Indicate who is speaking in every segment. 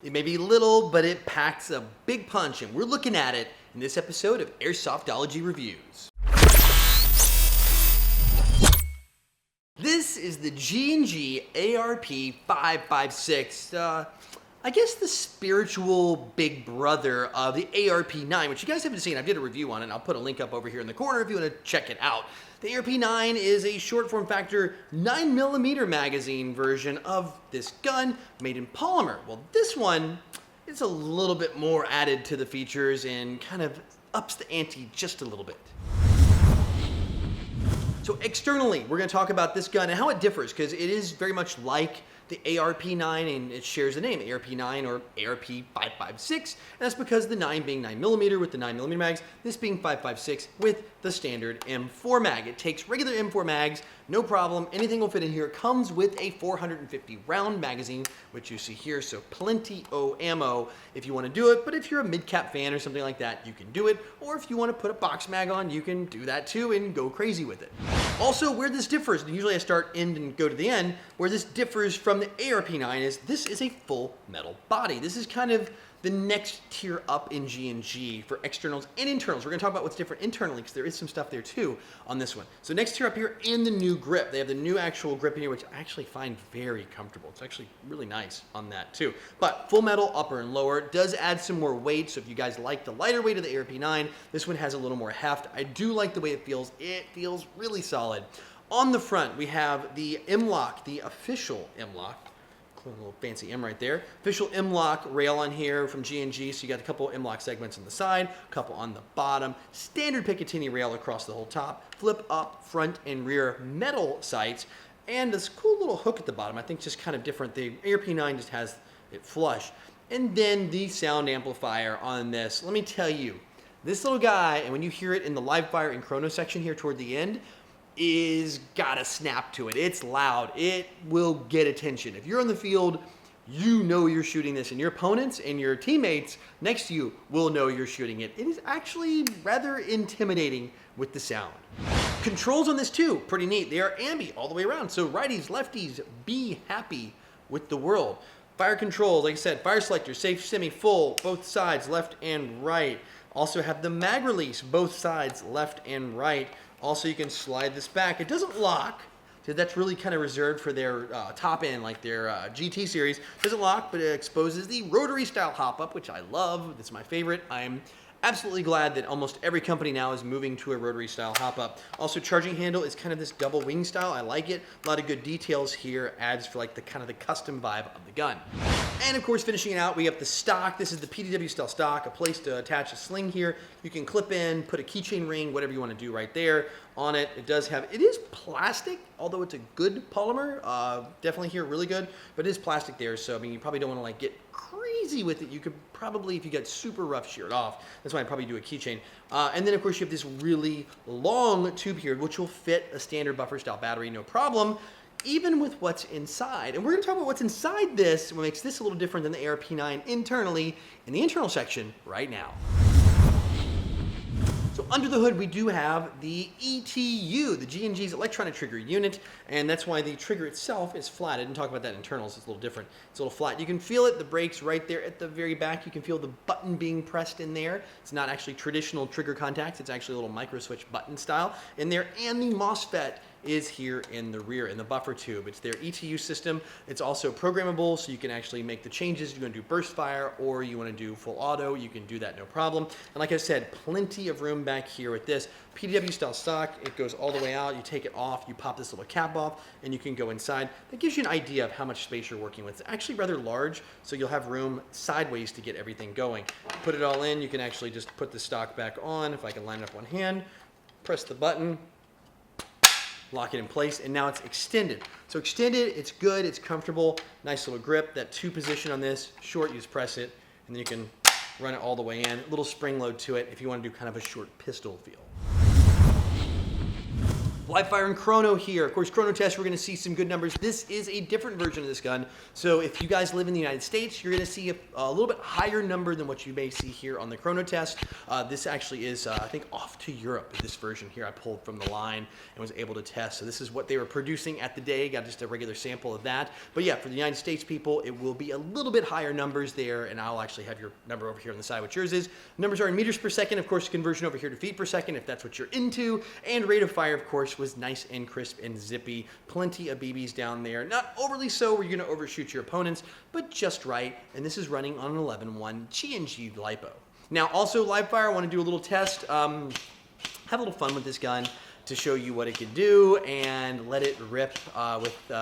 Speaker 1: It may be little, but it packs a big punch, and we're looking at it in this episode of Airsoftology Reviews. This is the G&G ARP556, I guess the spiritual big brother of the ARP9, which you guys haven't seen. I did a review on it, and I'll put a link up over here in the corner if you want to check it out. The ARP9 is a short form factor 9mm magazine version of this gun made in polymer. Well, this one is a little bit more added to the features and kind of ups the ante just a little bit. So externally, we're going to talk about this gun and how it differs, because it is very much like the ARP9, and it shares the name ARP9 or ARP556, and that's because the 9 being 9mm with the 9mm mags, this being 556 with the standard M4 mag. It takes regular M4 mags, no problem, anything will fit in here. It comes with a 450 round magazine, which you see here, so plenty of ammo if you want to do it, but if you're a mid-cap fan or something like that, you can do it, or if you want to put a box mag on, you can do that too and go crazy with it. Also, where this differs, and usually I start end and go to the end, where this differs from the ARP9 is this is a full metal body. This is kind of the next tier up in G&G for externals and internals. We're going to talk about what's different internally, because there is some stuff there too on this one. So next tier up here, and the new grip. They have the new actual grip in here, which I actually find very comfortable. It's actually really nice on that too. But full metal, upper and lower, does add some more weight. So if you guys like the lighter weight of the ARP9, this one has a little more heft. I do like the way it feels. It feels really solid. On the front, we have the M-LOK, the official M-LOK. A little fancy M right there. Official M-LOK rail on here from G&G. So you got a couple M-LOK segments on the side, a couple on the bottom. Standard Picatinny rail across the whole top. Flip up front and rear metal sights. And this cool little hook at the bottom. I think just kind of different. The ARP9 just has it flush. And then the sound amplifier on this. Let me tell you, this little guy, and when you hear it in the live fire and Chrono section here toward the end, is got a snap to it. It's loud. It will get attention. If you're on the field, you know you're shooting this, and your opponents and your teammates next to you will know you're shooting it. It is actually rather intimidating with the sound. Controls on this too, pretty neat. They are ambi all the way around. So righties, lefties, be happy with the world. Fire controls, like I said, fire selector, safe, semi, full, both sides, left and right. Also have the mag release, both sides, left and right. Also, you can slide this back. It doesn't lock, so that's really kind of reserved for their top end, like their GT series. It doesn't lock, but it exposes the rotary style hop-up, which I love. That's my favorite. I'm absolutely glad that almost every company now is moving to a rotary style hop-up. Also, charging handle is kind of this double wing style. I like it. A lot of good details here. Adds for like the kind of the custom vibe of the gun. And of course, finishing it out, we have the stock. This is the PDW style stock, a place to attach a sling here. You can clip in, put a keychain ring, whatever you want to do right there on it. It does have, it is plastic, although it's a good polymer. Definitely here, really good, but it is plastic there. So, I mean, you probably don't want to like get crazy with it. You could probably, if you got super rough, shear it off. That's why I'd probably do a keychain. And then of course you have this really long tube here, which will fit a standard buffer style battery, no problem, even with what's inside. And we're going to talk about what's inside this, what makes this a little different than the ARP9 internally in the internal section right now. So under the hood, we do have the ETU, the G&G's electronic trigger unit, and that's why the trigger itself is flat. I didn't talk about that in internals. It's a little different. It's a little flat. You can feel it. The brake's right there at the very back. You can feel the button being pressed in there. It's not actually traditional trigger contacts. It's actually a little micro switch button style in there, and the MOSFET is here in the rear in the buffer tube. It's their ETU system. It's also programmable, so you can actually make the changes. You want to do burst fire or you want to do full auto, you can do that no problem. And like I said, plenty of room back here with this PDW style stock. It goes all the way out. You take it off, you pop this little cap off, and you can go inside. That gives you an idea of how much space you're working with. It's actually rather large, so you'll have room sideways to get everything going. Put it all in, you can actually just put the stock back on. If I can line it up one hand, press the button, lock it in place, and now it's extended. So extended, it's good, it's comfortable, nice little grip. That 2 position on this, short, you just press it, and then you can run it all the way in. A little spring load to it if you want to do kind of a short pistol feel. Live fire and Chrono here. Of course, Chrono test, we're going to see some good numbers. This is a different version of this gun. So if you guys live in the United States, you're going to see a little bit higher number than what you may see here on the Chrono test. This actually is, I think, off to Europe. This version here I pulled from the line and was able to test. So this is what they were producing at the day. Got just a regular sample of that. But yeah, for the United States people, it will be a little bit higher numbers there. And I'll actually have your number over here on the side, what yours is. Numbers are in meters per second. Of course, conversion over here to feet per second, if that's what you're into. And rate of fire, of course, was nice and crisp and zippy. Plenty of BBs down there. Not overly so where you're going to overshoot your opponents, but just right. And this is running on an 11.1 G&G LiPo. Now, also live fire, I want to do a little test. Have a little fun with this gun to show you what it can do and let it rip with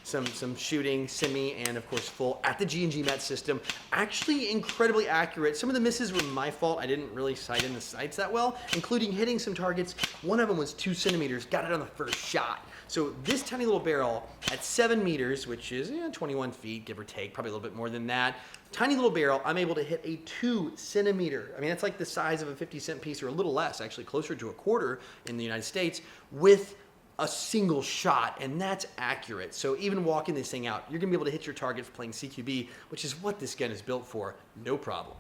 Speaker 1: some shooting, semi, and of course full at the G&G Met system. Actually incredibly accurate. Some of the misses were my fault. I didn't really sight in the sights that well, including hitting some targets. One of them was 2 centimeters, got it on the first shot. So this tiny little barrel at 7 meters, which is 21 feet, give or take, probably a little bit more than that. Tiny little barrel, I'm able to hit a 2 centimeter. I mean, that's like the size of a 50-cent piece or a little less, actually closer to a quarter in the United States, with a single shot, and that's accurate. So even walking this thing out, you're gonna be able to hit your target for playing CQB, which is what this gun is built for, no problem.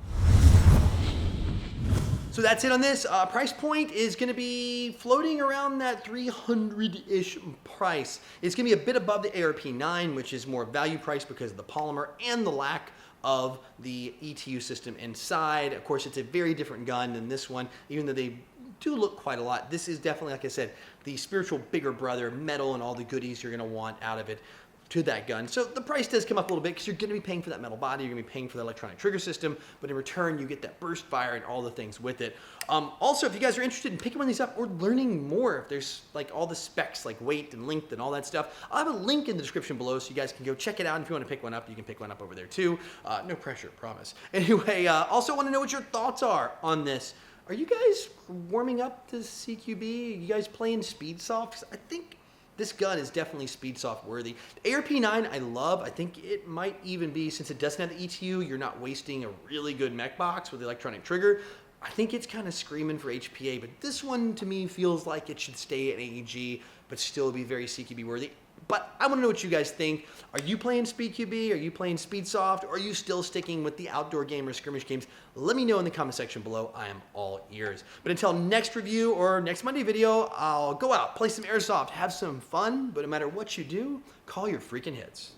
Speaker 1: So that's it on this. Price point is going to be floating around that 300-ish price. It's going to be a bit above the ARP9, which is more value price because of the polymer and the lack of the ETU system inside. Of course, it's a very different gun than this one, even though they do look quite a lot. This is definitely, like I said, the spiritual bigger brother, metal and all the goodies you're going to want out of it to that gun. So the price does come up a little bit because you're going to be paying for that metal body, you're going to be paying for the electronic trigger system, but in return you get that burst fire and all the things with it. Also, if you guys are interested in picking one of these up or learning more, if there's like all the specs like weight and length and all that stuff, I'll have a link in the description below so you guys can go check it out. And if you want to pick one up, you can pick one up over there too. No pressure, promise. Anyway, also want to know what your thoughts are on this. Are you guys warming up to CQB? Are you guys playing Speedsoft? I think this gun is definitely Speedsoft worthy. The ARP9 I love. I think it might even be, since it doesn't have the ETU, you're not wasting a really good mech box with the electronic trigger. I think it's kind of screaming for HPA, but this one to me feels like it should stay at AEG, but still be very CQB worthy. But I want to know what you guys think. Are you playing SpeedQB? Are you playing Speedsoft? Or are you still sticking with the outdoor game or skirmish games? Let me know in the comment section below. I am all ears. But until next review or next Monday video, I'll go out, play some Airsoft, have some fun. But no matter what you do, call your freaking hits.